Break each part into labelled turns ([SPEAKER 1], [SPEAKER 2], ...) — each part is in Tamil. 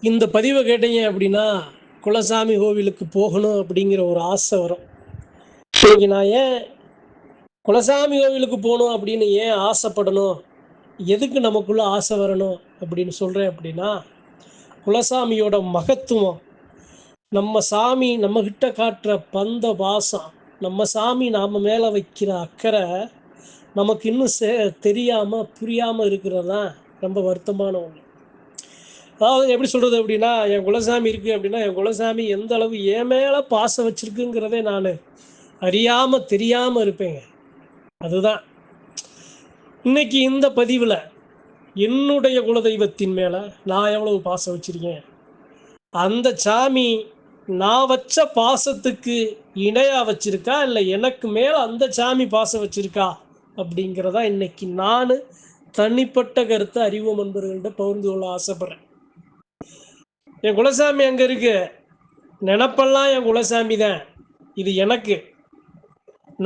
[SPEAKER 1] இந்த பதிவை கேட்டீங்க அப்படின்னா, குலசாமி கோவிலுக்கு போகணும் அப்படிங்கிற ஒரு ஆசை வரும். இன்னைக்கு நான் ஏன் குலசாமி கோவிலுக்கு போணும் அப்படின்னு ஏன் ஆசைப்படணும்? எதுக்கு நமக்குள்ள ஆசை வரணும் அப்படின்னு சொல்றேன் அப்படின்னா, குலசாமியோட மகத்துவம், நம்ம சாமி நம்மகிட்ட காட்டுற பாசம், நம்ம சாமி நாம மேல வைக்கிற அக்கறை, நமக்கு இன்னும் தெரியாம, புரியாம இருக்கிறது தான் ரொம்ப வருத்தமான ஒண்ணு. அதாவது எப்படி சொல்றது அப்படின்னா, என் குலசாமி இருக்கு அப்படின்னா, என் குலசாமி எந்த அளவு என் மேல பாசம் வச்சிருக்குங்கிறதே நானு அறியாம, தெரியாம இருப்பேங்க. அதுதான். இன்னைக்கு இந்த பதிவுல, என்னுடைய குலதெய்வத்தின் மேல நான் எவ்வளவு பாசம் வச்சிருக்கேன். அந்த சாமி நான் வச்ச பாசத்துக்கு இணையா வச்சிருக்கா? இல்ல எனக்கு மேல அந்த சாமி பாசம் வச்சிருக்கா? அப்படிங்கிறதா இன்னைக்கு நானு தனிப்பட்ட கருத்து அறிவோம் நண்பர்கள்ட்ட பகிர்ந்து கொள்ள ஆசைப்படுறேன். என் குலசாமி அங்க இருக்கு. நினப்பெல்லாம் என் குலசாமி தான். இது எனக்கு.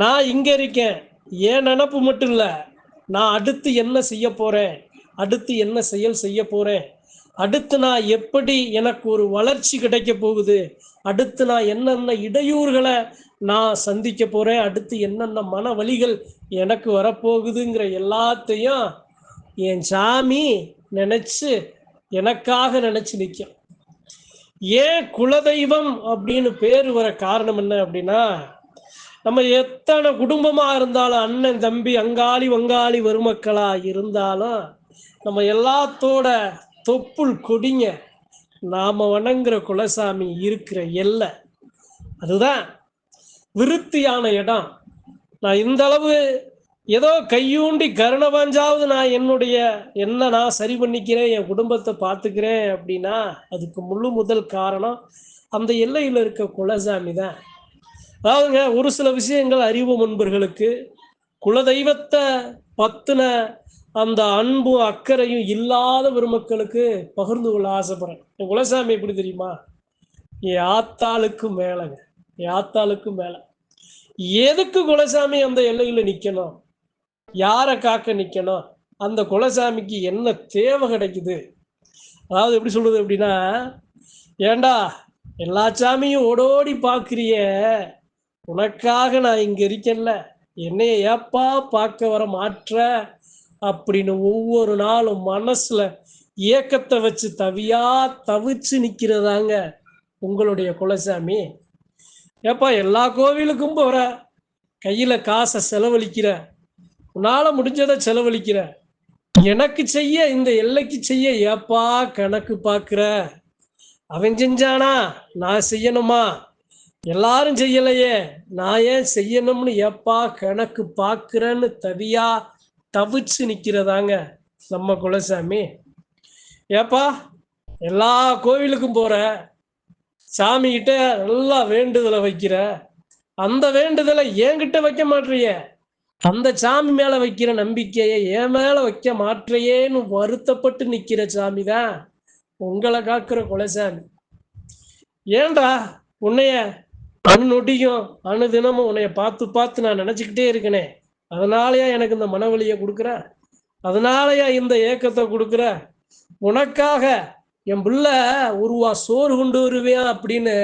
[SPEAKER 1] நான் இங்க இருக்கேன். என் நினப்பு மட்டும் இல்லை, நான் அடுத்து என்ன செய்ய போறேன், அடுத்து என்ன செயல் செய்ய போறேன், அடுத்து நான் எப்படி எனக்கு ஒரு வளர்ச்சி கிடைக்க போகுது, அடுத்து நான் என்னென்ன இடையூறுகளை நான் சந்திக்க போறேன், அடுத்து என்னென்ன மன வலிகள் எனக்கு வரப்போகுதுங்கிற எல்லாத்தையும் என் சாமி நினைச்சு எனக்காக நினைச்சு நிற்கும். ஏன் குலதெய்வம் அப்படின்னு பேர் வர காரணம் என்ன அப்படின்னா, நம்ம எத்தனை குடும்பமா இருந்தாலும், அண்ணன் தம்பி அங்காளி வங்காளி வருமக்களா இருந்தாலும், நம்ம எல்லாத்தோட தொப்புள் கொடிங்க நாம வணங்குற குலசாமி இருக்கிற எல்லை அதுதான் விருத்தியான இடம். நான் இந்த அளவு ஏதோ கையூண்டி கருணவாஞ்சாவது நான் நான் சரி பண்ணிக்கிறேன், என் குடும்பத்தை பார்த்துக்கிறேன் அப்படின்னா, அதுக்கு முழு முதல் காரணம் அந்த எல்லையில் இருக்க குலசாமி தான். அதாவதுங்க, ஒரு சில விஷயங்கள் அறிவு முன்பர்களுக்கு குலதெய்வத்தை பத்தின அந்த அன்பும் அக்கறையும் இல்லாத பெருமக்களுக்கு பகிர்ந்து கொள்ள ஆசைப்படுறேன். என் குலசாமி எப்படி தெரியுமா? என் ஆத்தாளுக்கு மேலங்க, என் ஆத்தாளுக்கு மேல. எதுக்கு குலசாமி அந்த எல்லையில் நிக்கணும்? யாரை காக்க நிக்கணும்? அந்த குலசாமிக்கு என்ன தேவை கிடைக்குது? அதாவது எப்படி சொல்றது அப்படின்னா, ஏண்டா எல்லா சாமியும் ஓடோடி பார்க்குறிய, உனக்காக நான் இங்க இருக்கேன்ல, என்னைய ஏப்பா பார்க்க வர மாற்ற அப்படின்னு ஒவ்வொரு நாளும் மனசுல ஏக்கத்தை வச்சு தவிச்சு நிக்கிறதாங்க உங்களுடைய குலசாமி. ஏப்பா எல்லா கோவிலுக்கும் போற, கையில காசை செலவழிக்கிற, உன்னால முடிஞ்சதை செலவழிக்கிற, எனக்கு செய்ய இந்த எல்லைக்கு செய்ய ஏப்பா கணக்கு பார்க்குற? அவன் செஞ்சானா நான் செய்யணுமா? எல்லாரும் செய்யலையே, நான் ஏன் செய்யணும்னு ஏப்பா கணக்கு பார்க்குறேன்னு தவிச்சு நிற்கிறதாங்க நம்ம குலசாமி. ஏப்பா எல்லா கோவிலுக்கும் போற, சாமி கிட்ட நல்லா வேண்டுதலை வைக்கிற, அந்த வேண்டுதலை என்கிட்ட வைக்க மாட்றிய, அந்த சாமி மேல வைக்கிற நம்பிக்கையை என் மேல வைக்க மாற்றையேன்னு வருத்தப்பட்டு நிக்கிற சாமி தான் உங்களை காக்குற குலசாமி. ஏண்டா உன்னைய நொடியும் அணு தினமும் உன்னைய பார்த்து பார்த்து நான் நினைச்சுக்கிட்டே இருக்கனே, அதனாலயா எனக்கு இந்த மனவழியை கொடுக்குற, அதனாலயா இந்த ஏக்கத்தை கொடுக்குற? உனக்காக என் பிள்ள ஒருவா சோறு கொண்டு வருவேன் அப்படின்னு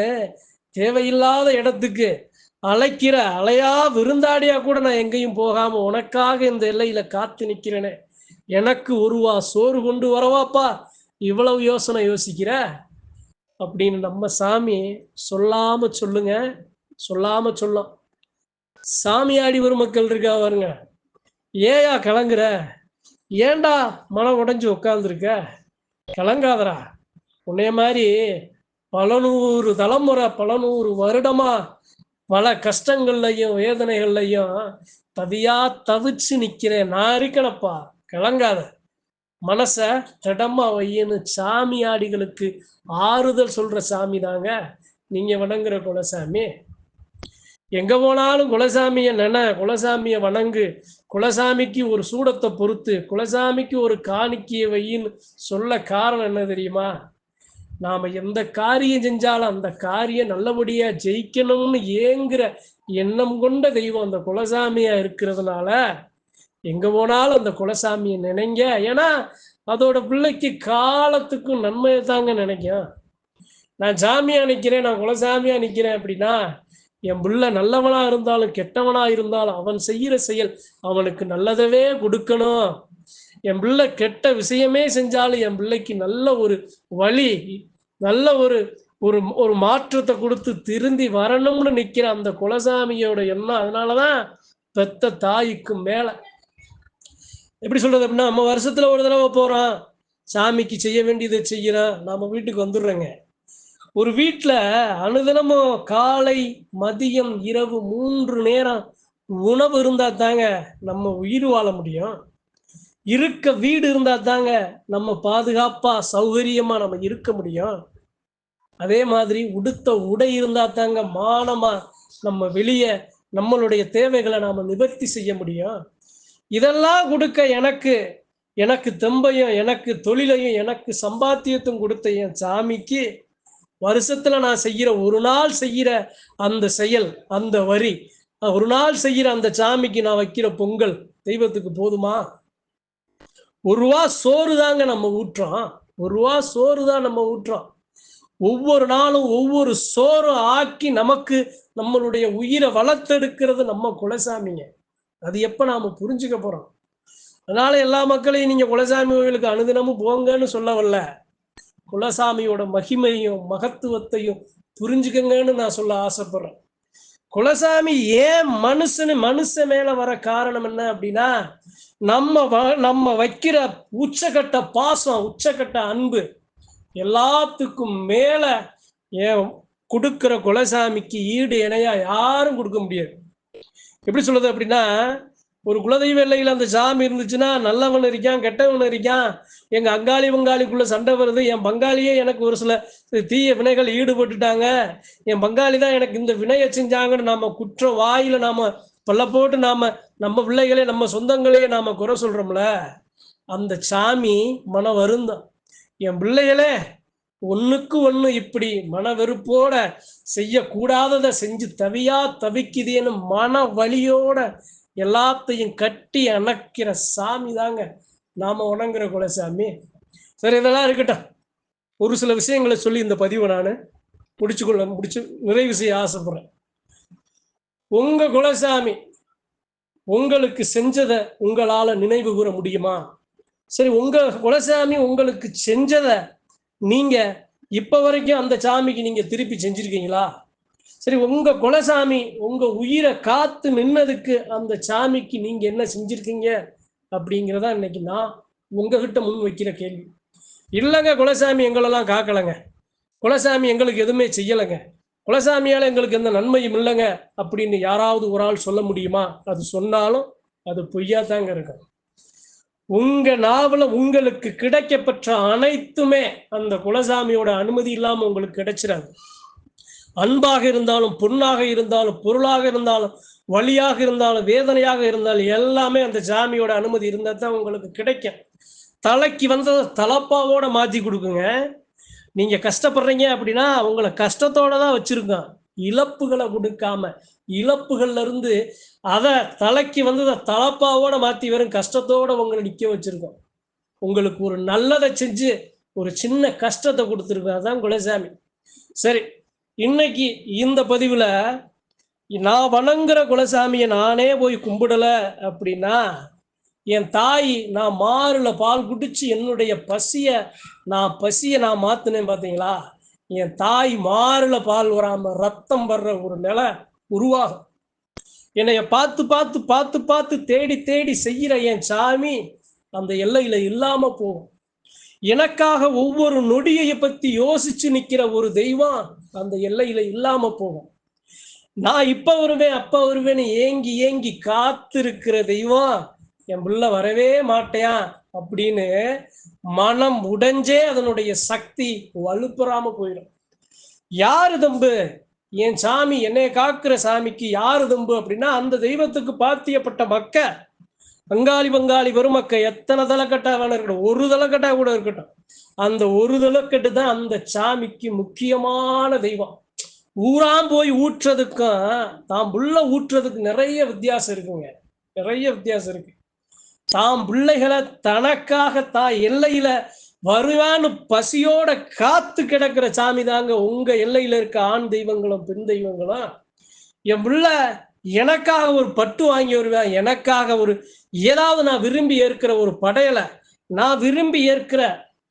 [SPEAKER 1] தேவையில்லாத இடத்துக்கு அழைக்கிற அலையா விருந்தாடியா கூட நான் எங்கேயும் போகாம உனக்காக இந்த எல்லையில காத்து நிக்கிறேனே, எனக்கு ஒருவா சோறு கொண்டு வரவாப்பா இவ்வளவு யோசனை யோசிக்கிற அப்படின்னு நம்ம சாமி சொல்லாம சொல்லுங்க, சொல்லாம சொல்லும். சாமியாடி ஒரு மக்கள் இருக்கா பாருங்க, ஏயா கலங்குற, ஏண்டா மனம் உடைஞ்சு உட்கார்ந்துருக்க, கலங்காதரா, உன்னைய மாதிரி பல நூறு தலைமுறை பல நூறு வருடமா பல கஷ்டங்கள்லையும் வேதனைகள்லையும் தவிச்சு நிக்கிறேன், நான் இருக்கணப்பா, கலங்காத, மனச திடமா வையின்னு சாமியாடிகளுக்கு ஆறுதல் சொல்ற சாமி தாங்க நீங்க வணங்குற குலசாமி. எங்க போனாலும் குலசாமிய குலசாமிய வணங்கு, குலசாமிக்கு ஒரு சூடத்தை பொறுத்து, குலசாமிக்கு ஒரு காணிக்கையை வையின்னு சொல்ல காரணம் என்ன தெரியுமா? நாம எந்த காரியம் செஞ்சாலும் அந்த காரியம் நல்லபடியா ஜெயிக்கணும்னு ஏங்குற எண்ணம் கொண்ட தெய்வம் அந்த குலசாமியா இருக்கிறதுனால எங்க போனாலும் அந்த குலசாமியை நினைங்க. ஏன்னா அதோட பிள்ளைக்கு காலத்துக்கும் நன்மையை தாங்க நினைக்கும். நான் சாமியா நிற்கிறேன், நான் குலசாமியா நிற்கிறேன் அப்படின்னா, என் பிள்ளை நல்லவனா இருந்தாலும் கெட்டவனா இருந்தாலும் அவன் செய்கிற செயல் அவனுக்கு நல்லதவே கொடுக்கணும். என் பிள்ளை கெட்ட விஷயமே செஞ்சாலும் என் பிள்ளைக்கு நல்ல ஒரு வழி, நல்ல ஒரு ஒரு ஒரு மாற்றத்தை கொடுத்து திருந்தி வரணும்னு நிற்கிற அந்த குலசாமியோட எண்ணம். அதனாலதான் பெத்த தாய்க்கு மேல எப்படி சொல்றது அப்படின்னா, நம்ம வருஷத்துல ஒரு தடவை போறோம், சாமிக்கு செய்ய வேண்டியதை செய்யறோம், நாம வீட்டுக்கு வந்துடுறோங்க. ஒரு வீட்டில் அனுதினமும் காலை மதியம் இரவு 3 நேரம் உணவு இருந்தா தாங்க நம்ம உயிர் வாழ முடியும். இருக்க வீடு இருந்தா தாங்க நம்ம பாதுகாப்பா சௌகரியமா நம்ம இருக்க முடியும். அதே மாதிரி உடுத்த உடை இருந்தா தாங்க மானமா நம்ம வெளியே நம்மளுடைய தேவைகளை நாம நிவர்த்தி செய்ய முடியும். இதெல்லாம் கொடுக்க எனக்கு எனக்கு தெம்பையும் எனக்கு தொழிலையும் எனக்கு சம்பாத்தியத்தும் கொடுத்த என் சாமிக்கு வருஷத்துல நான் செய்கிற ஒரு நாள் செய்கிற அந்த செயல், அந்த வரி, ஒரு நாள் செய்கிற அந்த சாமிக்கு நான் வைக்கிற பொங்கல் தெய்வத்துக்கு போதுமா? 1 ரூபா சோறு தாங்க நம்ம ஊற்றுறோம். 1 ரூபா சோறு தான் நம்ம ஊற்றுறோம். ஒவ்வொரு நாளும் ஒவ்வொரு சோறு ஆக்கி நமக்கு நம்மளுடைய உயிரை வளர்த்தெடுக்கிறது நம்ம குலசாமிங்க. அது எப்ப நாம புரிஞ்சுக்க போறோம்? அதனால எல்லா மக்களையும் நீங்க குலசாமி கோயிலுக்கு அனுதினமும் போங்கன்னு சொல்ல வரல. குலசாமியோட மகிமையும் மகத்துவத்தையும் புரிஞ்சுக்கங்கன்னு நான் சொல்ல ஆசைப்படுறேன். குலசாமி ஏன் மனுஷன் மேல வர காரணம் என்ன அப்படின்னா, நம்ம வைக்கிற உச்சகட்ட பாசம், உச்சகட்ட அன்பு எல்லாத்துக்கும் மேல ஏன் கொடுக்கிற குலசாமிக்கு ஈடு இணையா யாரும் கொடுக்க முடியாது. எப்படி சொல்றது அப்படின்னா, ஒரு குலதெய்வ எல்லையில் அந்த சாமி இருந்துச்சுன்னா நல்லவன் இருக்கான் கெட்டவன் இருக்கான், எங்க அங்காளி பங்காளிக்குள்ள சண்டை வருது, என் பங்காளியே எனக்கு ஒரு சில தீய வினைகள் ஈடுபட்டுட்டாங்க, என் பங்காளி தான் எனக்கு இந்த வினையை செஞ்சாங்கன்னு நாம குற்றம் வாயில நாம பல்ல போட்டு நம்ம பிள்ளைகளே நம்ம சொந்தங்களே நாம குறை சொல்றோம்ல, அந்த சாமி மன வருந்தம். என் பிள்ளைகளே ஒண்ணுக்கு ஒண்ணு இப்படி மன வெறுப்போட செய்யக்கூடாததை செஞ்சு தவிக்குதேன்னு மன வலியோட எல்லாத்தையும் கட்டி அணைக்கிற சாமி தாங்க நாம வணங்குற குலசாமி. சரி, இதெல்லாம் இருக்கட்டும். ஒரு சில விஷயங்களை சொல்லி இந்த பதிவை நான் முடிச்சு நிறைவு செய்ய ஆசைப்படுறேன். உங்க குலசாமி உங்களுக்கு செஞ்சதை உங்களால நினைவு கூற முடியுமா? சரி, உங்க குலசாமி உங்களுக்கு செஞ்சதை நீங்க இப்ப வரைக்கும் அந்த சாமிக்கு நீங்க திருப்பி செஞ்சிருக்கீங்களா? சரி, உங்க குலசாமி உங்க உயிரை காத்து நின்னதுக்கு அந்த சாமிக்கு நீங்க என்ன செஞ்சிருக்கீங்க அப்படிங்கிறதா இன்னைக்கு நான் உங்ககிட்ட முன் வைக்கிற கேள்வி. இல்லைங்க, குலசாமி எங்களெல்லாம் காக்கலைங்க, குலசாமி எங்களுக்கு எதுவுமே செய்யலைங்க, குலசாமியால எங்களுக்கு எந்த நன்மையும் இல்லைங்க அப்படின்னு யாராவது ஒரு ஆள் சொல்ல முடியுமா? அது சொன்னாலும் அது பொய்யா தாங்க இருக்கும். உங்க நாவல உங்களுக்கு கிடைக்கப்பெற்ற அனைத்துமே அந்த குலசாமியோட அனுமதி இல்லாம உங்களுக்கு கிடைச்சிடாது. அன்பாக இருந்தாலும், பொண்ணாக இருந்தாலும், பொருளாக இருந்தாலும், வலியாக இருந்தாலும், வேதனையாக இருந்தாலும் எல்லாமே அந்த சாமியோட அனுமதி இருந்தா தான் உங்களுக்கு கிடைக்கும். தலைக்கு வந்ததை தலப்பாவோட மாத்தி கொடுக்குங்க. நீங்க கஷ்டப்படுறீங்க அப்படின்னா உங்களை கஷ்டத்தோட தான் வச்சிருக்கோம், இழப்புகளை கொடுக்காம. இழப்புகள்ல இருந்து அதை தலைக்கு வந்ததை தலப்பாவோட மாத்தி வெறும் கஷ்டத்தோட உங்களை நிக்க வச்சிருக்கோம். உங்களுக்கு ஒரு நல்லதை செஞ்சு ஒரு சின்ன கஷ்டத்தை கொடுத்துருக்கோம். அதான் குலசாமி. சரி, இன்னைக்கு இந்த பதிவுல நான் வணங்குற குலசாமியை நானே போய் கும்பிடல அப்படின்னா, என் தாய் நான் மாறுல பால் குடிச்சு என்னுடைய பசியை நான் மாத்தினேன் பார்த்தீங்களா? என் தாய் மாறுல பால் வராம ரத்தம் வர்ற ஒரு நிலை உருவாகும். என்னைய பார்த்து பார்த்து பார்த்து பார்த்து தேடி தேடி செய்கிற என் சாமி அந்த எல்லையில இல்லாம போகும். எனக்காக ஒவ்வொரு நொடியை பத்தி யோசிச்சு நிக்கிற ஒரு தெய்வம் அந்த எல்லையில இல்லாம போகும். நான் இப்ப வருவேன் அப்ப வருவேன்னு ஏங்கி ஏங்கி காத்திருக்கிற தெய்வம் என் புள்ள வரவே மாட்டேன் அப்படின்னு மனம் உடைஞ்சே அதனுடைய சக்தி வலுப்பெறாம போயிடும். யாரு தம்பு? என் சாமி, என்னை காக்குற சாமிக்கு யாரு தம்பு அப்படின்னா, அந்த தெய்வத்துக்கு பாத்தியப்பட்ட மக்க, பங்காளி பெருமக்க எத்தனை தலைக்கட்டா வேணும் இருக்கட்டும், ஒரு தலைக்கட்டா கூட இருக்கட்டும், அந்த ஒரு தலைக்கட்டு தான் அந்த சாமிக்கு முக்கியமான தெய்வம். ஊராம் போய் ஊற்றுறதுக்கும் தான் புள்ள ஊற்றுறதுக்கு நிறைய வித்தியாசம் இருக்குங்க, நிறைய வித்தியாசம் இருக்கு. தாம் பிள்ளைகளை தனக்காக எல்லையில வருவான்னு பசியோட காத்து கிடக்கிற சாமி தாங்க உங்க எல்லையில இருக்க ஆண் தெய்வங்களும் பெண் தெய்வங்களும். என் பிள்ளை எனக்காக ஒரு பட்டு வாங்கி வருவேன், எனக்காக ஒரு ஏதாவது நான் விரும்பி ஏற்கிற ஒரு படையலை, நான் விரும்பி ஏற்கிற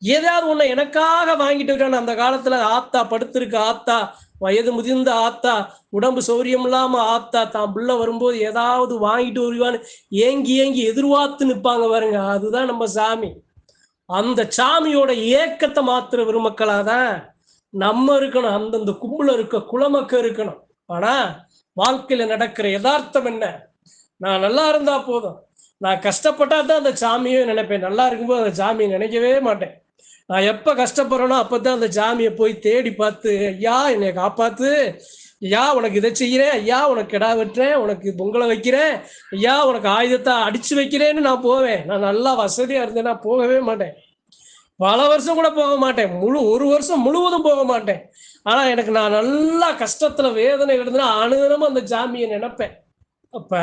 [SPEAKER 1] ஏதாவது ஒண்ணு எனக்காக வாங்கிட்டு வருவேன். அந்த காலத்துல ஆத்தா படுத்திருக்க ஆத்தா, வயது முதிர்ந்த ஆத்தா, உடம்பு சௌரியம் இல்லாம ஆத்தா தான் பிள்ளை வரும்போது ஏதாவது வாங்கிட்டு வருவான்னு ஏங்கி ஏங்கி எதிர்பார்த்து நிற்பாங்க பாருங்க, அதுதான் நம்ம சாமி. அந்த சாமியோட ஏக்கத்தை மாத்திர பெருமக்களாதான் நம்ம இருக்கணும், அந்தந்த கும்பல இருக்க குலமக்கள் இருக்கணும். ஆனா வாழ்க்கையில நடக்கிற யதார்த்தம் என்ன? நான் நல்லா இருந்தா போதும், நான் கஷ்டப்பட்டா தான் அந்த சாமியே நினைப்பேன், நல்லா இருக்கும்போது அந்த சாமியை நினைக்கவே மாட்டேன். நான் எப்ப கஷ்டப்படுறேனோ அப்பதான் அந்த சாமியை போய் தேடி பார்த்து, ஐயா என்னை காப்பாத்து, ஐயா உனக்கு இதை செய்யறேன், ஐயா உனக்கு கிடா வெட்டுறேன், உனக்கு பொங்கலை வைக்கிறேன், ஐயா உனக்கு ஆயுதத்தை அடிச்சு வைக்கிறேன்னு நான் போவேன். நான் நல்லா வசதியா இருந்தேன்னா போகவே மாட்டேன், பல வருஷம் கூட போக மாட்டேன், ஒரு வருஷம் முழுவதும் போக மாட்டேன். ஆனா எனக்கு நான் நல்லா கஷ்டத்துல வேதனை இருந்தேன்னா அனுதினமும் அந்த சாமியை நினைப்பேன். அப்ப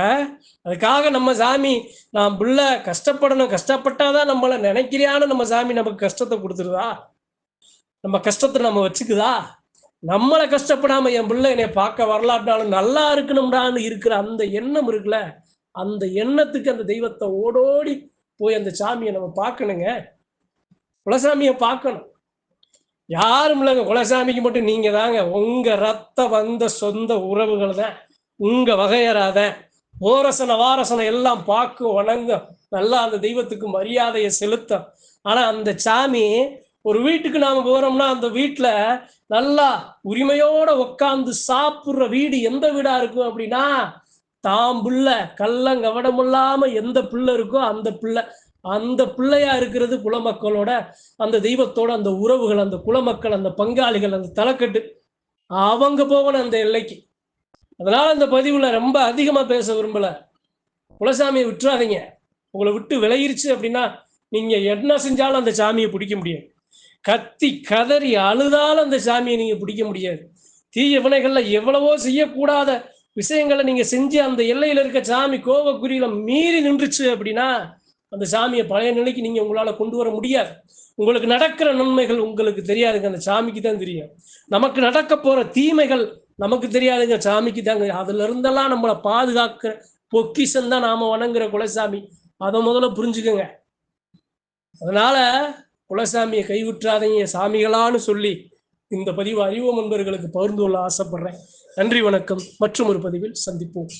[SPEAKER 1] அதுக்காக நம்ம சாமி நான் பிள்ளை கஷ்டப்படணும், கஷ்டப்பட்டாதான் நம்மளை நினைக்கிறியான்னு நம்ம சாமி நமக்கு கஷ்டத்தை கொடுத்துருதா? நம்ம கஷ்டத்தை நம்ம வச்சுக்குதா? நம்மளை கஷ்டப்படாம என் பிள்ளை என்னை பார்க்க வரலாட்டாலும் நல்லா இருக்கணும்டான்னு இருக்கிற அந்த எண்ணம் இருக்குல்ல, அந்த எண்ணத்துக்கு அந்த தெய்வத்தை ஓடோடி போய் அந்த சாமியை நம்ம பார்க்கணுங்க. குலசாமியை பார்க்கணும். யாரும் இல்லைங்க, குலசாமிக்கு மட்டும் நீங்க தாங்க. உங்க ரத்த வந்த சொந்த உறவுகள் தான், உங்க வகையறாத ஓரசன வாரசனை எல்லாம் பார்க்கும், வணங்கும், நல்லா அந்த தெய்வத்துக்கு மரியாதையை செலுத்தும். ஆனா அந்த சாமி ஒரு வீட்டுக்கு நாம போறோம்னா அந்த வீட்டுல நல்லா உரிமையோட உட்கார்ந்து சாப்பிடுற வீடு எந்த வீடா இருக்கும் அப்படின்னா, தாம் பிள்ளை கள்ளங்கவடம் இல்லாம எந்த பிள்ளை இருக்கோ அந்த பிள்ளையா இருக்கிறது குலமக்களோட, அந்த தெய்வத்தோட அந்த உறவுகள், அந்த குலமக்கள், அந்த பங்காளிகள், அந்த தலைக்கட்டு அவங்க போகணும் அந்த எல்லைக்கு. அதனால இந்த பதிவுல ரொம்ப அதிகமா பேச விரும்பல. குலசாமியை விட்டுறாதீங்க. உங்களை விட்டு விலகிருச்சு அப்படின்னா நீங்க என்ன செஞ்சாலும் அந்த சாமியை பிடிக்க முடியாது. கத்தி கதறி அழுதாலும் அந்த சாமியை நீங்க பிடிக்க முடியாது. தீய வினைகள்ல எவ்வளவோ செய்யக்கூடாத விஷயங்களை நீங்க செஞ்சு அந்த எல்லையில இருக்க சாமி கோபக்குறியில மீறி நின்றுச்சு அப்படின்னா அந்த சாமியை பழைய நிலைக்கு நீங்க உங்களால கொண்டு வர முடியாது. உங்களுக்கு நடக்கிற நன்மைகள் உங்களுக்கு தெரியாதுங்க, அந்த சாமிக்கு தான் தெரியும். நமக்கு நடக்க போற தீமைகள் நமக்கு தெரியாதுங்க, சாமிக்கு தாங்க. அதுல இருந்தெல்லாம் நம்மளை பாதுகாக்கிற பொக்கிஷம் தான் நாம வணங்குற குலசாமி. அதை முதல்ல புரிஞ்சுக்கோங்க. அதனால குலசாமியை கைவிற்றாதீங்க சாமிகளான்னு சொல்லி இந்த பதிவு அறிவோம் நண்பர்களுக்கு பகிர்ந்து கொள்ள ஆசைப்படுறேன். நன்றி, வணக்கம். மற்றும் ஒரு பதிவில் சந்திப்போம்.